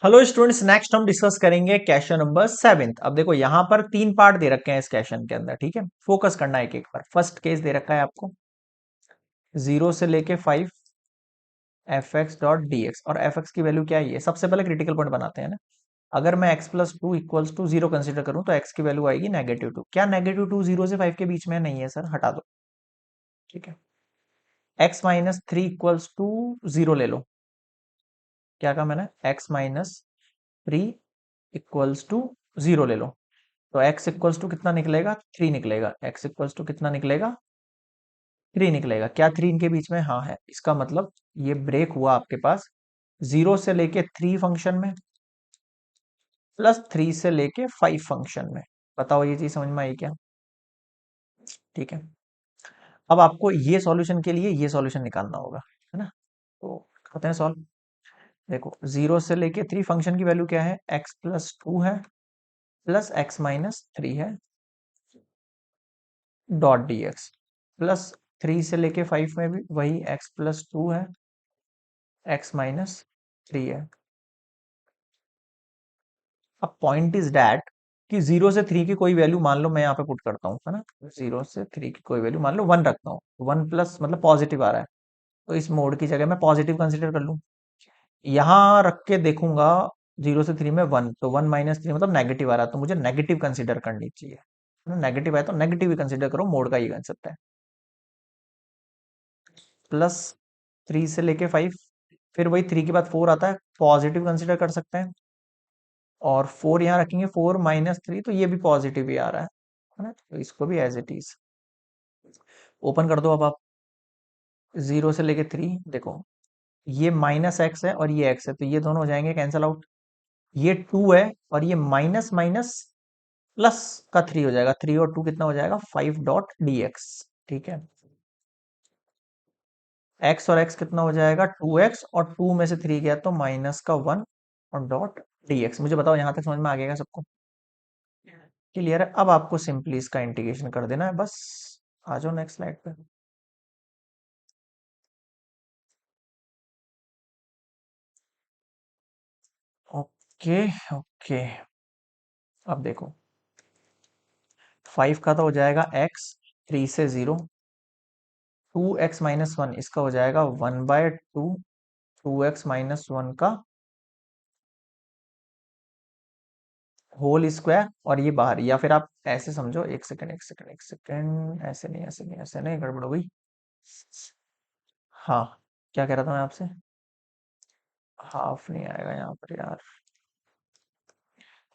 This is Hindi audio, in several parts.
हेलो स्टूडेंट्स, नेक्स्ट हम डिस्कस करेंगे क्वेश्चन नंबर 7। अब देखो यहाँ पर तीन पार्ट दे रखे हैं इस क्वेश्चन के अंदर। ठीक है, फोकस करना है एक एक पर। फर्स्ट केस दे रखा है आपको 0 से लेके 5 F x dot D x, और एफ एक्स की वैल्यू क्या है। ये सबसे पहले क्रिटिकल पॉइंट बनाते हैं ना। अगर मैं x plus two equals to zero consider करूं तो x की वैल्यू आएगी -2। क्या -2 0 से 5 के बीच में नहीं है सर, हटा दो। ठीक है, x minus three equals to zero ले लो। क्या कहा मैंने, x minus three equals to zero ले लो। तो x इक्वल्स टू कितना निकलेगा, 3 निकलेगा। x इक्वल्स टू कितना निकलेगा, 3 निकलेगा। क्या 3 इनके बीच में, हाँ है। इसका मतलब ये ब्रेक हुआ आपके पास 0 से लेके 3 फंक्शन में प्लस 3 से लेके 5 फंक्शन में। बताओ ये चीज समझ में आई क्या। ठीक है, अब आपको ये सॉल्यूशन के लिए ये सॉल्यूशन निकालना होगा, है ना। तो करते हैं सॉल्व। देखो 0 से लेके 3 फंक्शन की वैल्यू क्या है, x प्लस टू है प्लस x माइनस थ्री है डॉट डी एक्स, प्लस 3 से लेके 5 में भी वही x प्लस टू है, x माइनस थ्री है। अब पॉइंट इज दैट कि 0 से 3 की कोई वैल्यू मान लो, मैं यहाँ पे पुट करता हूँ, है ना। 0 से 3 की कोई वैल्यू मान लो 1 रखता हूँ। 1 प्लस मतलब पॉजिटिव आ रहा है, तो इस मोड की जगह मैं पॉजिटिव कंसिडर कर लूँ। यहाँ रख के देखूंगा 0 से 3 में 1, तो 1 माइनस थ्री मतलब नेगेटिव आ रहा है, तो मुझे नेगेटिव कंसिडर करनी चाहिए। नेगेटिव है तो नेगेटिव ही कंसिडर करो, मोड का ये कंसेप्ट है। प्लस 3 से लेके 5, फिर वही 3 के बाद 4 आता है, पॉजिटिव कंसिडर कर सकते हैं। और 4 यहाँ रखेंगे, 4 माइनस थ्री, तो ये भी पॉजिटिव ही आ रहा है ना। तो इसको भी एज इट इज ओपन कर दो। अब आप 0 से लेके 3 देखो, ये माइनस एक्स है और ये एक्स है, तो ये दोनों हो जाएंगे कैंसल आउट। ये 2 है और ये माइनस माइनस प्लस का 3 हो जाएगा। 3 और 2 कितना हो जाएगा, 5 डॉट डी एक्स। ठीक है, x और x कितना हो जाएगा, 2x, और 2 में से 3 गया तो माइनस का 1 और डॉट डी एक्स। मुझे बताओ यहां तक समझ में आ गया सबको, क्लियर है। अब आपको सिंपली इसका इंटीग्रेशन कर देना है बस। आ जाओ नेक्स्ट स्लाइड पे। ओके ओके, अब देखो 5 का तो हो जाएगा x, 3 से 0, 2x माइनस वन, इसका हो जाएगा 1/2, 2x माइनस वन का होल स्क्वायर, और ये बाहर। या फिर आप ऐसे समझो, एक सेकंड एक सेकंड एक सेकंड, ऐसे नहीं ऐसे नहीं ऐसे नहीं, गड़बड़ हो गई। हाँ, क्या कह रहा था मैं आपसे, हाफ नहीं आएगा यहाँ पर यार।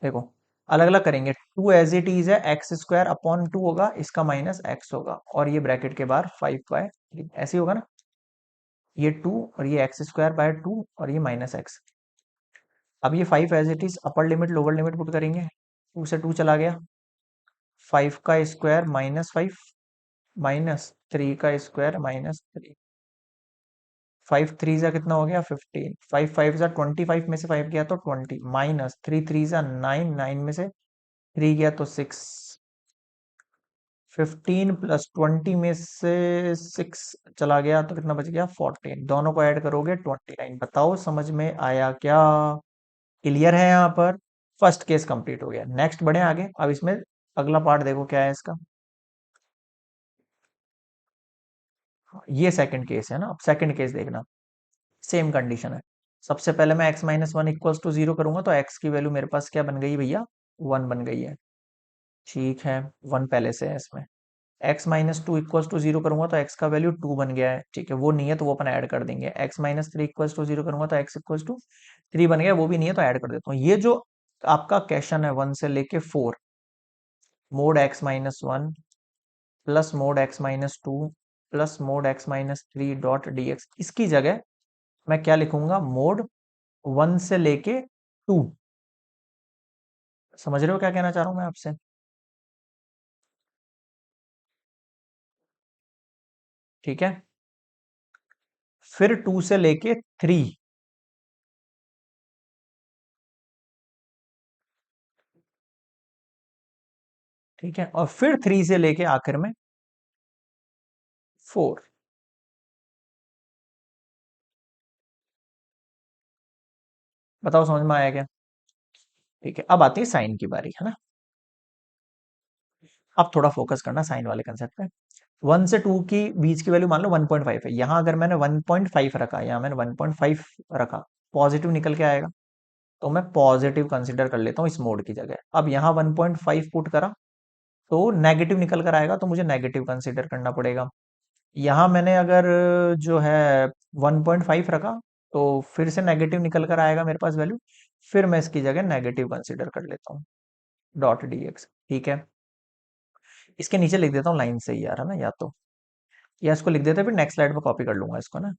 देखो अलग अलग करेंगे। 2 एज इट इज है, एक्स स्क्वायर अपॉन टू होगा, इसका माइनस एक्स होगा, और ये ब्रैकेट के बाहर 5/3 ऐसे ही होगा ना। ये 2 और ये एक्स स्क्वायर बाय 2 और ये माइनस एक्स। अब ये 5 as it is, upper limit lower limit put करेंगे। 2 से 2 चला गया, 5 का स्क्वायर माइनस 5, माइनस 3 का स्क्वायर माइनस थ्री। 5 थ्री जा कितना हो गया, 15। 5 5 जा 25 में से 5 गया तो 20, माइनस 3 3 जा 9, 9 में से 3 गया तो 6। 15 प्लस 20 में से 6 चला गया तो कितना बच गया, 14। दोनों को ऐड करोगे 29। बताओ समझ में आया क्या, क्लियर है यहाँ पर। फर्स्ट केस कंप्लीट हो गया। नेक्स्ट बढ़े आगे। अब इसमें अगला पार्ट देखो क्या है इसका। ये सेकंड केस है ना। अब सेकंड केस देखना, सेम कंडीशन है। सबसे पहले मैं x minus one equals to zero करूंगा, तो x की वैल्यू मेरे पास क्या बन गई भैया, 1 बन गई है। ठीक है, 1 पहले से है इसमें। x minus two equals to zero करूंगा तो x का वैल्यू 2 बन गया है। ठीक है, वो नहीं है तो वो अपन ऐड कर देंगे। x minus three equals to zero करूंगा तो x इक्वल्स टू 3 बन गया, वो भी नहीं है तो ऐड कर देता हूँ। ये जो आपका क्वेश्चन है 1 से लेके 4, mode x minus one plus mode x minus two plus mode x minus three dot D x, इसकी जगह मैं क्या लिखूंगा, मोड 1 से लेके 2। समझ रहे हो क्या कहना चाह रहा हूं मैं आपसे। ठीक है, फिर 2 से लेके 3। ठीक है, और फिर 3 से लेके आखिर में 4। बताओ समझ में आया क्या? ठीक है, अब आती है साइन की बारी, है ना। अब थोड़ा फोकस करना साइन वाले कंसेप्ट पे। 1 से 2 की बीच की वैल्यू मान लो 1.5 है। यहाँ अगर मैंने 1.5 रखा, यहाँ मैंने 1.5 रखा, पॉजिटिव निकल के आएगा, तो मैं पॉजिटिव कंसिडर कर लेता हूँ इस मोड की जगह। अब यहाँ 1.5 पुट करा तो नेगेटिव निकल कर आएगा, तो मुझे नेगेटिव कंसिडर करना पड़ेगा। यहाँ मैंने अगर जो है 1.5 रखा, तो फिर से नेगेटिव निकल कर आएगा मेरे पास वैल्यू, फिर मैं इसकी जगह नेगेटिव कंसिडर कर लेता हूँ, डॉट डी एक्स। ठीक है, इसके नीचे लिख देता हूँ लाइन से ही यार, है ना, या इसको लिख देते हैं, फिर नेक्स्ट स्लाइड पे कॉपी कर लूंगा इसको ना।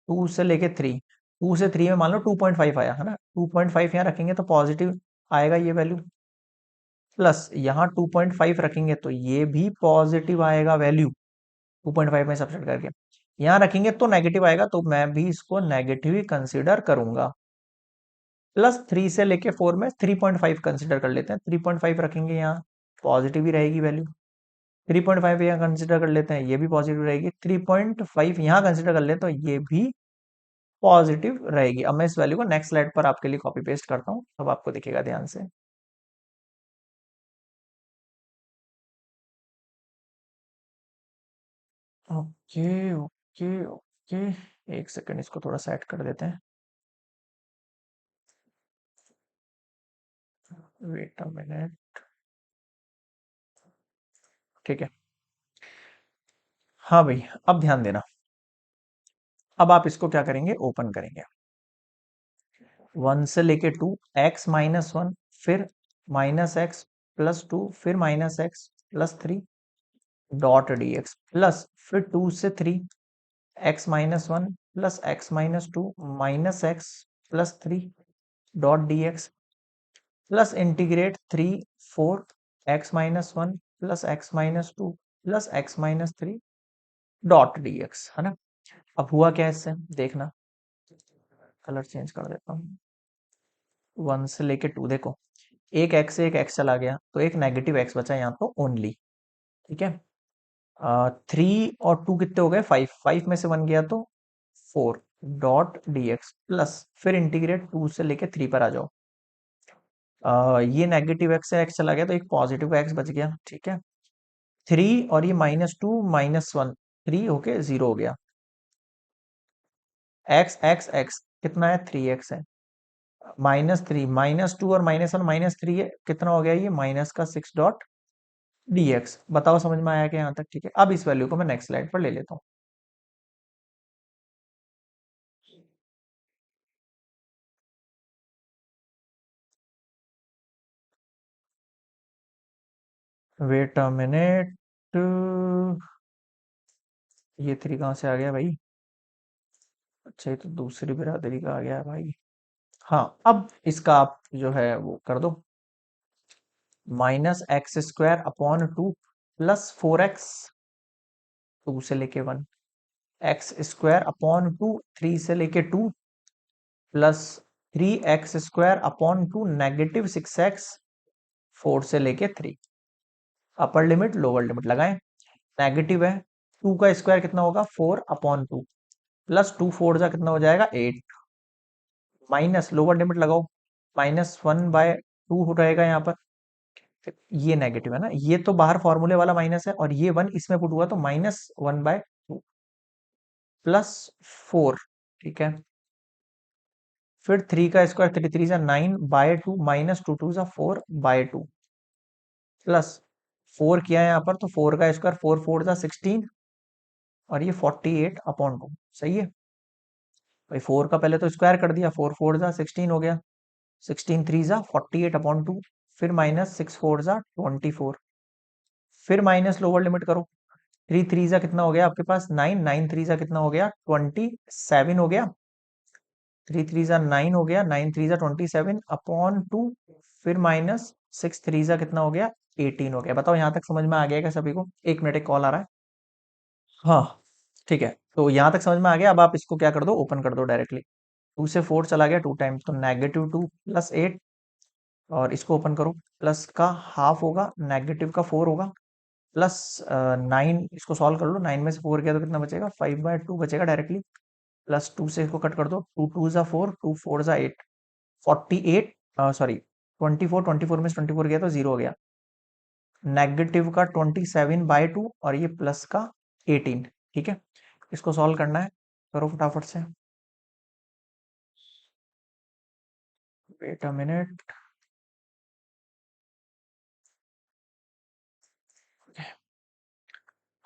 2 से लेके 3, 2 से 3 में मान लो 2.5 आया, है ना, 2.5 यहाँ रखेंगे तो पॉजिटिव आएगा ये वैल्यू, प्लस यहाँ 2.5 रखेंगे तो ये भी पॉजिटिव आएगा वैल्यू, 2.5 में सब्सिट्यूट करके। यहाँ रखेंगे तो नेगेटिव आएगा, तो मैं भी इसको नेगेटिव ही कंसिडर करूंगा। +3 से लेके 4 में 3.5 कंसिडर कर लेते हैं, 3.5 रखेंगे यहाँ, पॉजिटिव ही रहेगी वैल्यू। 3.5 यहाँ कंसिडर कर लेते हैं, ये भी पॉजिटिव रहेगी। 3.5 यहाँ कंसिडर कर लेते तो ये भी पॉजिटिव रहेगी। अब मैं इस वैल्यू को नेक्स्ट स्लाइड पर आपके लिए कॉपी पेस्ट करता हूँ, अब आपको दिखेगा ध्यान से। ओके ओके ओके, एक सेकंड इसको थोड़ा सेट कर देते हैं। Wait a minute. ठीक है, हाँ भाई, अब ध्यान देना। अब आप इसको क्या करेंगे, ओपन करेंगे। 1 से लेके 2, x-1, फिर -x+2, फिर -x+3 dot D x, plus फिर 2 से 3, x-1 plus x-2 -x+3 dot D x, plus integrate 3, 4, x-1 plus x-2 plus x-3 dot D x, है ना। अब हुआ क्या इससे देखना, कलर चेंज कर देता हूँ। 1 से लेके 2 देखो, एक एक्स से एक एक्स चला गया, तो एक नेगेटिव एक्स बचा यहाँ तो ओनली। ठीक है, 3 और 2 कितने हो गए, 5, 5 में से 1 गया तो 4 डॉट डी एक्स, प्लस फिर इंटीग्रेट 2 से लेके 3 पर आ जाओ। ये नेगेटिव एक्स से एक्स चला गया तो एक पॉजिटिव एक्स बच गया। ठीक है, 3 और ये -2 -1, 3 होके 0 हो गया। एक्स एक्स एक्स कितना है, 3x है। -3, -2 और -1 -3 है, कितना हो गया ये, -6 डॉट डी एक्स। बताओ समझ में आया क्या यहाँ तक? ठीक है, अब इस वैल्यू को मैं नेक्स्ट स्लाइड पर ले लेता हूँ। वेट अ मिनट, ये 3 कहाँ से आ गया भाई? अच्छा, ये तो दूसरी बिरादरी का आ गया भाई। हाँ, अब इसका आप जो है वो कर दो, -x² अपॉन 2 +4x, 2 से लेके 1, x² अपॉन 2, 3 से लेके 2 +3x² अपॉन 2 -6x, 4 से लेके 3। अपर लिमिट लोअर लिमिट लगाएं, नेगेटिव है, 2 का स्क्वायर कितना होगा, 4/2, प्लस 2 4 जा कितना हो जाएगा, 8, माइनस लोअर लिमिट लगाओ, -1/2 हो रहेगा यहाँ पर। ये नेगेटिव है ना, ये तो बाहर फॉर्मूले वाला माइनस है, और ये 1 इसमें पुट हुआ तो -1/2 +4। ठीक है, फिर 3 का स्क्वायर, 3 3 जा 9/2 -2 2 जा 4/2, प्लस 4 किया है यहाँ पर, तो 4 का स्क्वायर, 4 4 जा 16, और ये 48/2। सही है भाई, 4 का पहले तो स्क्वायर कर दिया, 4 4 जा 16 हो गया, 16 3 जा 48/2, फिर -6 4 जा 24, फिर माइनस लोअर लिमिट करो, 3 3 जा कितना हो गया आपके पास, 9, 9 3 जा कितना हो गया, 27 हो गया, 3 3 जा 9 हो गया, 9 3 जा 27/2, फिर -6 3 जा कितना हो गया, 18 हो गया। बताओ यहाँ तक समझ में आ गया क्या सभी को? 1 मिनट, एक कॉल आ रहा है। हाँ, ठीक है, तो यहाँ तक समझ में आ गया। अब आप इसको क्या कर दो, ओपन कर दो डायरेक्टली। 2 से 4 चला गया 2 टाइम, तो -2 + 8, और इसको ओपन करो, प्लस का हाफ होगा, -4 होगा, प्लस 9, इसको सॉल्व कर लो, 9 में से 4 गया तो कितना बचेगा, 5/2 बचेगा डायरेक्टली, प्लस 2 से इसको कट कर दो, 2 2 जा 4, 2 4 जा 8, 48, सॉरी 24, 24 में से 24 गया तो 0 हो गया। नेगेटिव का 27/2 और ये प्लस का 18। ठीक है, इसको सॉल्व करना है, करो फटाफट से। Wait a minute.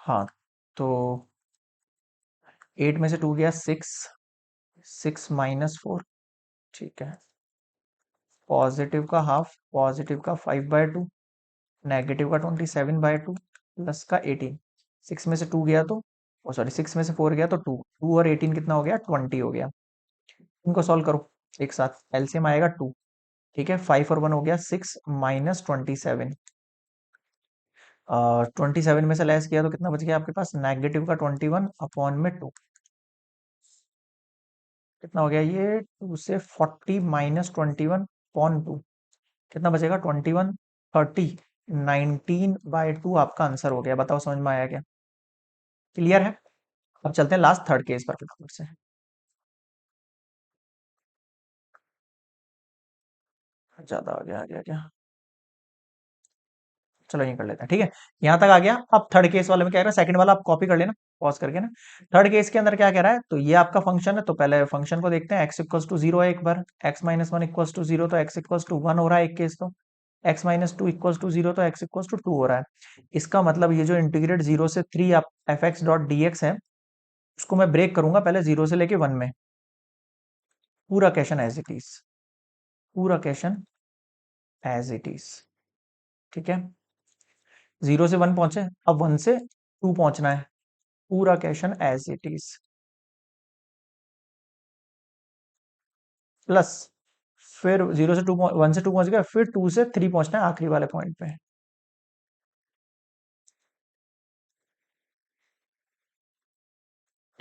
हाँ, तो 8 में से 2 गया 6, 6 -4। ठीक है, पॉजिटिव का हाफ, पॉजिटिव का 5/2, नेगेटिव का 27/2 प्लस का 18। 6 में से 2 गया तो, ओ सॉरी 6 में से 4 गया तो 2, 2 और 18 कितना हो गया, 20 हो गया। इनको सॉल्व करो एक साथ, एलसीएम आएगा 2। ठीक है, 5 और 1 हो गया 6 -27। 27 में से लेस किया तो कितना बच गया आपके पास, नेगेटिव का 21 अपॉन में 2। कितना हो गया ये, 2 से 40 -21 अपॉन 2, कितना बचेगा 21, 30, 19/2 आपका आंसर हो गया। बताओ समझ में आया क्या, क्लियर है? अब चलते हैं लास्ट थर्ड केस पर फटाफट से। ज्यादा आ गया, आ गया क्या, चलो ये कर लेते हैं। ठीक है, यहां तक आ गया। अब थर्ड केस वाले में क्या कह रहा है, सेकंड वाला आप कॉपी कर लेना पॉज करके ना। थर्ड केस के अंदर क्या कह रहा है, तो ये आपका फंक्शन है, तो पहले फंक्शन को देखते हैं। x इक्वल्स टू 0 है एक बार, x -1 इक्वल्स टू 0, तो x इक्वल्स टू 1 हो रहा है एक केस तो। x -2 इक्वल्स टू 0, तो x इक्वल्स टू 2 हो रहा है। इसका मतलब ये जो इंटीग्रेट 0 से 3 आप fx डॉट dx है, उसको मैं ब्रेक करूंगा पहले 0 से लेके 1 में। पूरा क्वेश्चन एज इट इज, पूरा क्वेश्चन एज इट इज। ठीक है, 0 से 1 पहुंचे, अब 1 से 2 पहुंचना है। पूरा question as it is, plus फिर 0 से 2, 1 से 2 पहुंच गया, फिर 2 से 3 पहुंचना है आखिरी वाले पॉइंट पे।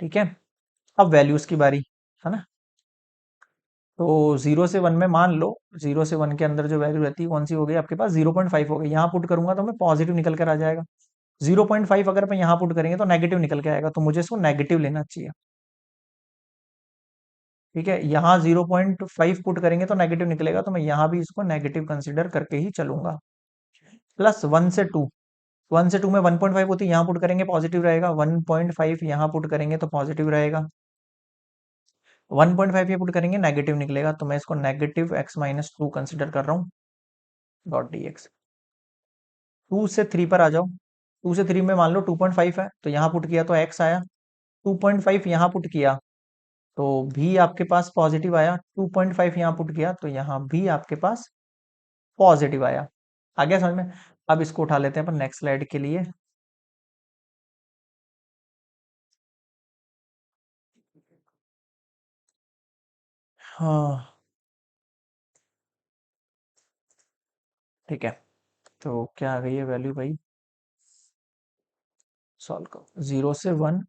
ठीक है, अब वैल्यूज की बारी है ना। तो 0 से 1 में मान लो, 0 से 1 के अंदर जो वैल्यू रहती है कौन सी हो गई आपके पास, 0.5 हो गई। यहाँ पुट करूंगा तो मैं पॉजिटिव निकल कर आ जाएगा। 0.5 अगर मैं यहाँ पुट करेंगे तो नेगेटिव निकल के आएगा, तो मुझे इसको नेगेटिव लेना चाहिए। ठीक है, यहाँ 0.5 पुट करेंगे तो नेगेटिव निकलेगा, तो मैं यहाँ भी इसको नेगेटिव कंसिडर करके ही चलूंगा। प्लस 1 से 2, 1 से 2 में 1.5 होती है, यहाँ पुट करेंगे पॉजिटिव रहेगा। 1.5 यहाँ पुट करेंगे तो पॉजिटिव रहेगा। 1.5 ये पुट करेंगे नेगेटिव निकलेगा, तो मैं इसको नेगेटिव x-2 कंसिडर कर रहा हूँ डॉट डी एक्स। 2 से 3 पर आ जाओ, 2 से 3 में मान लो 2.5 है, तो यहाँ पुट किया तो x आया। 2.5 यहाँ पुट किया तो भी आपके पास पॉजिटिव आया। 2.5 यहाँ पुट किया तो यहाँ भी आपके पास पॉजिटिव आया। आ गया समझ में? अब इसको उठा लेते हैं अपन नेक्स्ट स्लाइड के लिए। हाँ, ठीक है, तो क्या आ गई है वैल्यू भाई, सॉल्व करो। 0 से 1,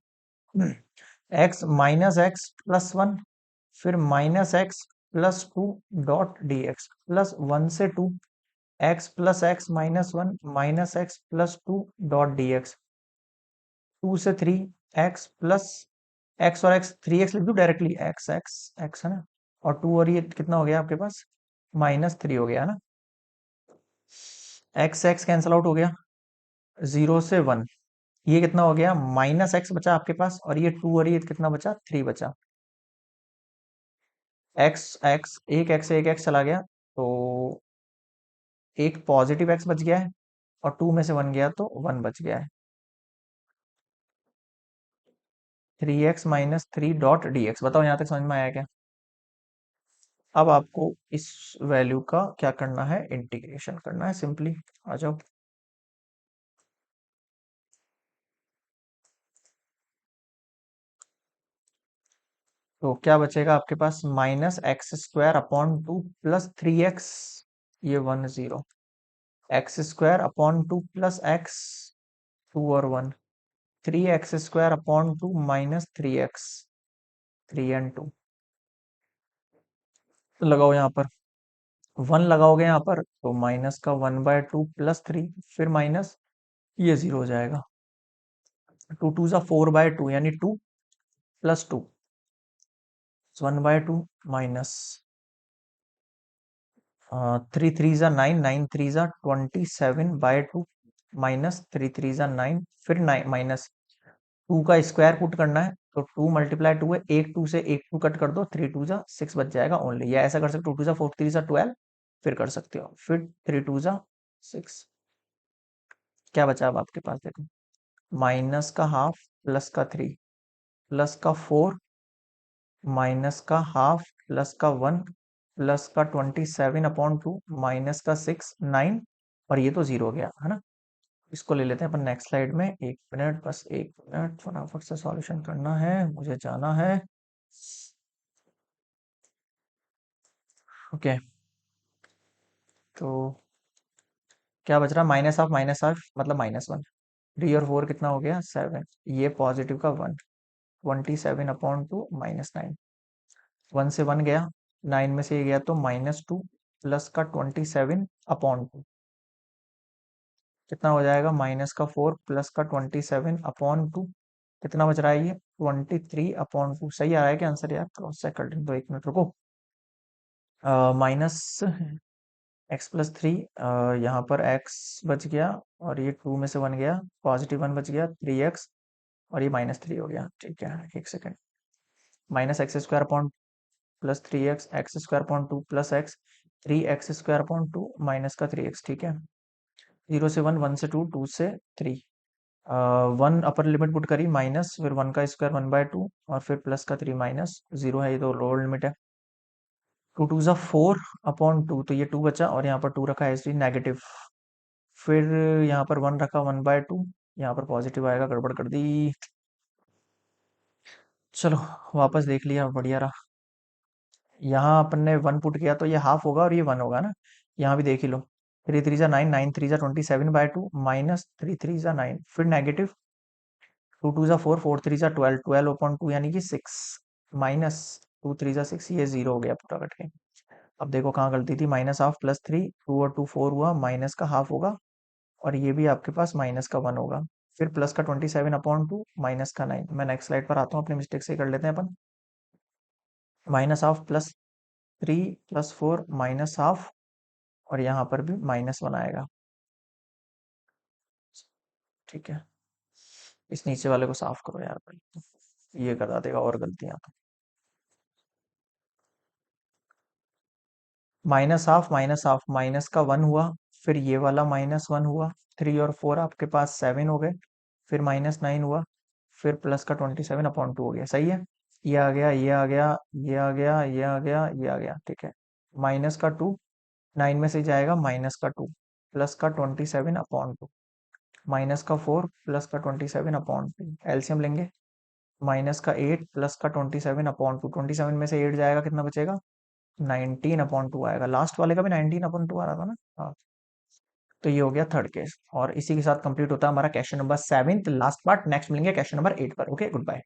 x -x+1, फिर -x+2 dot D x, plus 1 से 2 x plus x -1 -x+2 dot D x. 2 से 3 x प्लस x और x, 3x लिख दूं डायरेक्टली, x x x है ना, और 2 और ये कितना हो गया आपके पास, -3 हो गया है ना। x x कैंसल आउट हो गया। 0 से 1 ये कितना हो गया, -x बचा आपके पास, और ये 2 और ये कितना बचा, 3 बचा। x x, एक x चला गया, तो एक पॉजिटिव x बच गया है, और 2 में से 1 गया तो 1 बच गया है। 3x-3 dot D x. बताओ यहाँ तक समझ में आया क्या? अब आपको इस वैल्यू का क्या करना है, इंटीग्रेशन करना है सिंपली। आ जाओ, तो क्या बचेगा आपके पास, -x² अपॉन 2 प्लस 3x, ये 1 0, x² अपॉन 2 प्लस x, 2 और 1, 3x² अपॉन 2 -3x, 3 एंड 2। लगाओ यहाँ पर, 1 लगाओगे यहाँ पर तो माइनस का 1/2 प्लस 3, फिर माइनस, ये 0 हो जाएगा। 2 2 ज़ा 4/2 यानी 2 प्लस 2, 1/2 माइनस 3 3 ज़ा 9, 9 3 ज़ा 27/2 माइनस 3 3 ज़ा 9, फिर 9 माइनस 2 का स्क्वायर पुट करना है तो 2 × 2 है, एक 2 से एक 2 कट कर दो, 3 2 ज़ा 6 बच जाएगा ओनली। या ऐसा कर सकते हो 2 2 ज़ा 4, 3 ज़ा 12, फिर कर सकते हो, फिर 3 2 ज़ा 6। क्या बचा अब आपके पास देखो, माइनस का हाफ प्लस का 3 प्लस का 4 माइनस का हाफ प्लस का 1 प्लस का 27/2 माइनस का 6 9, और ये तो जीरो हो गया है ना। इसको ले लेते हैं अपन नेक्स्ट स्लाइड में। एक मिनट, बस एक मिनट, फटाफट से सॉल्यूशन करना है, मुझे जाना है। ओके, तो क्या बच रहा, माइनस हाफ मतलब -1। 3 और 4 कितना हो गया 7, ये पॉजिटिव का 1, 27/2 -9, 1 से 1 गया, 9 में से ये गया तो -2 प्लस का 27/2 कितना हो जाएगा, -4 प्लस का 27/2 कितना बच रहा है, ये 23/2। सही आ रहा है क्या आंसर यार, क्रॉस चेक कर लें तो, एक मिनट रुको। माइनस x+3, यहाँ पर x बच गया, और ये 2 में से 1 गया, +1 बच गया 3x, और ये -3 हो गया। ठीक है, एक second. -x² + 3x, x² 2 + x, 3x² minus का 3x। ठीक है, 0 से 1, 1 से 2, 2 से 3, 1 अपर लिमिट पुट करी माइनस, फिर 1 का स्क्वायर 1/2, और फिर प्लस का 3 माइनस 0 है, ये तो लोअर लिमिट है। 2 2 ज़ा 4/2, तो ये 2 बचा, और यहाँ पर 2 रखा है इसलिए नेगेटिव, फिर यहाँ पर 1 रखा 1/2, यहाँ पर पॉजिटिव आएगा, गड़बड़ कर दी। चलो वापस देख लिया, बढ़िया रहा। यहाँ अपन ने 1 पुट किया तो ये हाफ होगा और ये 1 होगा ना, यहाँ भी देख ही लो। 3 3 ज़ा 9, 9 3 ज़ा 27/2 माइनस 3 3 ज़ा 9, फिर नेगेटिव 2 2 ज़ा 4, 4 3 ज़ा 12, 12/2 यानी कि 6, माइनस 2 3 ज़ा 6, ये 0 हो गया पूरा कट के। अब देखो कहाँ गलती थी, -1/2 + 3, 2 और 2 4 हुआ, माइनस का हाफ होगा, और ये भी आपके पास माइनस का 1 होगा, फिर प्लस का 27/2 माइनस का 9। मैं नेक्स्ट स्लाइड पर आता हूँ, अपनी मिस्टेक से कर लेते हैं अपन। -1/2 + 3 + 4 -1/2, और यहाँ पर भी -1 आएगा। ठीक है, इस नीचे वाले को साफ करो यार भाई, ये करा देगा और गलतियां तो। -1/2 माइनस का 1 हुआ, फिर ये वाला -1 हुआ, 3 और 4 आपके पास 7 हो गए, फिर -9 हुआ, फिर प्लस का 27/2 हो गया। सही है, ये आ गया, ये आ गया, ये आ गया, ये आ गया, ये आ गया। ठीक है, माइनस का 2, 9 में से जाएगा -2, प्लस का 27/2, माइनस का 4 प्लस का 27/2, एलसीएम लेंगे, -8 प्लस का 27/2, 27 में से 8 जाएगा, कितना बचेगा, 19/2 आएगा। लास्ट वाले का भी 19/2 आ रहा था ना। हाँ, तो ये हो गया थर्ड केस, और इसी के साथ कंप्लीट होता है हमारा question number 7, last part. Next मिलेंगे क्वेश्चन नंबर 8 पर। Okay, good bye.